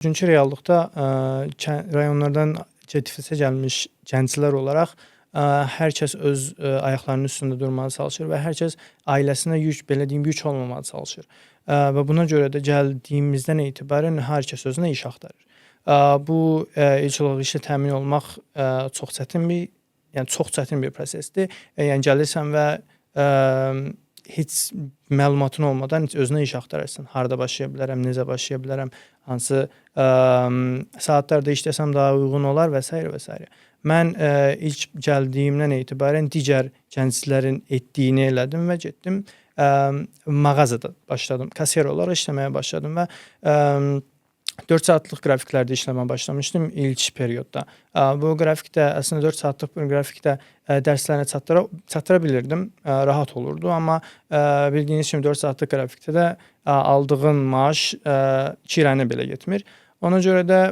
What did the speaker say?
Üçüncü reallıqda rayonlardan tiflisə gəlmiş gənclər olaraq hər kəs öz ayaqlarının üstündə durmağa çalışır və hər kəs ailəsinə yük, belə deyim, yük olmamağa çalışır. Və buna görə də gəldiyimizdən etibarən hər kəs özünə iş axtarır. Bu ilk olaraq işlə təmin olmaq çox çətin bir prosesdir. Yəni gəlirsən və heç məlumatın olmadan özünə iş axtarırsan. Harda başlaya bilərəm, necə başlaya bilərəm, hansı saatlarda işləsəm daha uyğun olar və s. və s. Mən ilk gəldiyimdən etibarən digər gənclərin etdiyini elədim və getdim mağazada başladım. Kasiyer olaraq işləməyə başladım və 4 saatlıq qrafiklərdə işləməyə başlamışdım ilk periodda. Bu qrafikdə əslində 4 saatlıq bir qrafikdə dərslərini çatdıra bilirdim, rahat olurdu. Amma bildiyiniz kimi 4 saatlıq qrafikdə də aldığın maaş kirayənə belə getmir. Ona görə də